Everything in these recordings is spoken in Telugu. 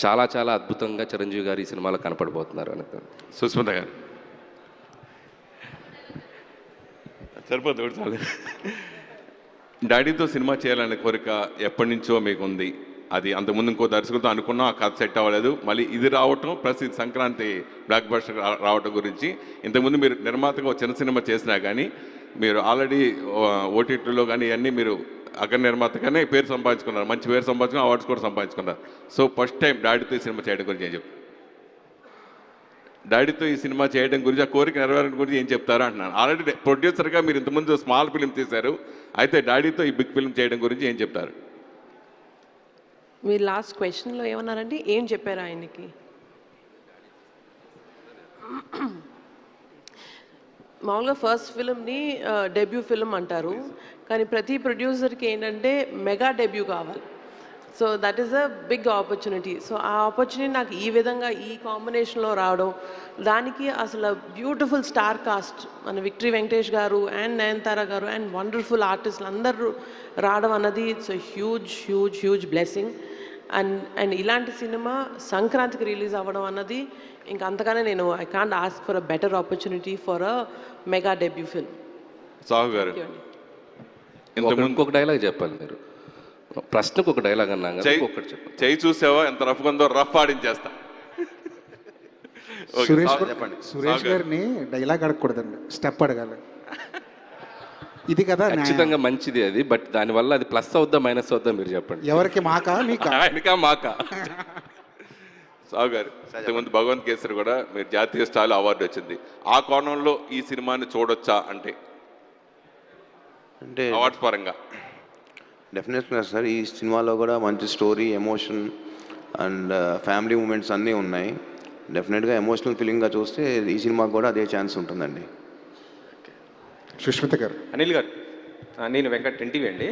చాలా చాలా అద్భుతంగా చిరంజీవి గారు ఈ సినిమాలో కనపడబోతున్నారు అనుకో. సుస్మిత గారు సరిపోతుంది చాలు. డాడీతో సినిమా చేయాలనే కోరిక ఎప్పటి నుంచో మీకు ఉంది. అది అంతకుముందు ఇంకో దర్శకులతో అనుకున్నాం, ఆ కథ సెట్ అవ్వలేదు. మళ్ళీ ఇది రావటం ప్లస్ ఇది సంక్రాంతి బ్లాక్ బస్టర్ రావటం గురించి ఇంతకుముందు మీరు నిర్మాతగా చిన్న సినిమా చేసినా కానీ మీరు ఆల్రెడీ ఓటీటీలో కానీ ఇవన్నీ మీరు అగ్ర నిర్మాతగానే పేరు సంపాదించుకున్నారు, మంచి పేరు సంపాదించుకుని అవార్డ్స్ కూడా సంపాదించుకున్నారు. సో ఫస్ట్ టైం డాడీతో ఈ సినిమా చేయడం గురించి ఏం చెప్తారు? డాడీతో ఈ సినిమా చేయడం గురించి, ఆ కోరిక నెరవేరడం గురించి ఏం చెప్తారు అంటున్నాను. ఆల్రెడీ ప్రొడ్యూసర్గా మీరు ఇంతకుముందు స్మాల్ ఫిల్మ్ తీశారు, అయితే డాడీతో ఈ బిగ్ ఫిల్మ్ చేయడం గురించి ఏం చెప్తారు? మీరు లాస్ట్ క్వశ్చన్లో ఏమన్నారండి? ఏం చెప్పారు ఆయనకి? మామూలుగా ఫస్ట్ ఫిల్మ్ని డెబ్యూ ఫిల్మ్ అంటారు, కానీ ప్రతి ప్రొడ్యూసర్కి ఏంటంటే మెగా డెబ్యూ కావాలి. So that is a big opportunity. So ఆ ఆపర్చునిటీ నాకు ఈ విధంగా ఈ కాంబినేషన్లో రావడం, దానికి అసలు బ్యూటిఫుల్ స్టార్ కాస్ట్ మన విక్టరీ వెంకటేష్ గారు అండ్ నయనతార గారు అండ్ వండర్ఫుల్ ఆర్టిస్టులు అందరూ రావడం అన్నది it's huge huge huge blessing. And ఇలాంటి సినిమా సంక్రాంతికి రిలీజ్ అవ్వడం అన్నది ఇంకా అంతగానే నేను I can't ask for a better opportunity for a mega debut film. Sahu గారు ఇంకొక డైలాగ్ చెప్పాలి మీరు. ప్రశ్నకు ఒక డైలాగ్ అన్నా కదా, ఒకటి చెప్పండి. చేయి చూసావా ఎంత రఫ్ ఉందో, రఫ్ ఆడించేస్తా. సురేష్ గారిని డైలాగ్ అడగకూడదండి, స్టెప్ అడగాలి. ఇది కదా ఖచ్చితంగా మంచిది అది, బట్ దానివల్ల అది ప్లస్ అవుద్దా మైనస్ అవుద్దా మీరు చెప్పండి. ఎవరికి? మాకా మీకా? ఆయనకా మాకా? సాగు గారు ఇంతకుముందు భగవంత్ కేసరి కూడా మీరు జాతీయ స్థాయిలో అవార్డు వచ్చింది. ఆ కోణంలో ఈ సినిమాని చూడొచ్చా అంటే అవార్డ్స్ పరంగా? డెఫినెట్గా సార్, ఈ సినిమాలో కూడా మంచి story, emotion and family moments అన్నీ ఉన్నాయి. డెఫినెట్గా ఎమోషనల్ ఫీలింగ్గా చూస్తే ఈ సినిమాకి కూడా అదే ఛాన్స్ ఉంటుందండి. సుష్మిత గారు. అనిల్ గారు, నేను వెంకట్ ఎన్టీవీ అండి.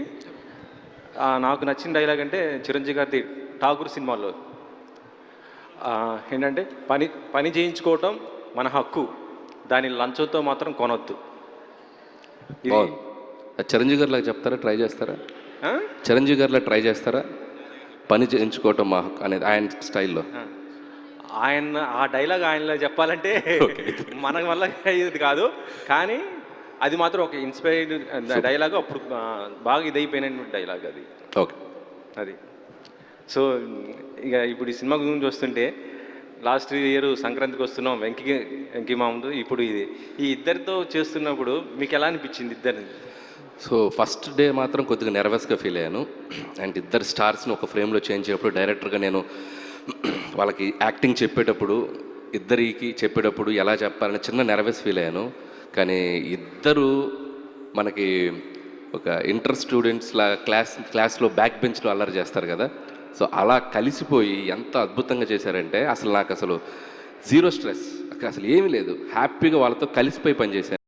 నాకు నచ్చిన డైలాగ్ అంటే చిరంజీవి గారిది ఠాగూర్ సినిమాలో ఏంటంటే పని చేయించుకోవటం మన హక్కు, దాని లంచంతో మాత్రం కొనొద్దు. చిరంజీవి గారిలా చెప్తారా? ట్రై చేస్తారా? చిరంజీవి గారిలా ట్రై చేస్తారా? పని చేయించుకోవటం మా హక్కు అనేది ఆయన స్టైల్లో. ఆయన ఆ డైలాగ్ ఆయనలో చెప్పాలంటే మన వల్ల ఇది కాదు, కానీ అది మాత్రం ఒక ఇన్స్పైర్డ్ డైలాగ్. అప్పుడు బాగా ఇదైపోయిన డైలాగ్ అది. ఓకే, అది. సో ఇక ఇప్పుడు ఈ సినిమా గురించి వస్తుంటే లాస్ట్ ఇయర్ సంక్రాంతికి వస్తున్నాం వెంకీ మామూలు, ఇప్పుడు ఇది ఈ ఇద్దరితో చేస్తున్నప్పుడు మీకు ఎలా అనిపించింది ఇద్దరిని? సో ఫస్ట్ డే మాత్రం కొద్దిగా నెర్వస్గా ఫీల్ అయ్యాను. అండ్ ఇద్దరు స్టార్స్ని ఒక ఫ్రేమ్లో చేయించేటప్పుడు డైరెక్టర్గా నేను వాళ్ళకి యాక్టింగ్ చెప్పేటప్పుడు, ఇద్దరికి చెప్పేటప్పుడు ఎలా చెప్పాలని చిన్న నెర్వస్ ఫీల్ అయ్యాను. కానీ ఇద్దరు మనకి ఒక ఇంటర్ స్టూడెంట్స్లా క్లాస్లో బ్యాక్ బెంచ్లో అల్లరి చేస్తారు కదా, సో అలా కలిసిపోయి ఎంత అద్భుతంగా చేశారంటే అసలు నాకు అసలు జీరో స్ట్రెస్, అసలు ఏమీ లేదు, హ్యాపీగా వాళ్ళతో కలిసిపోయి పనిచేశాను.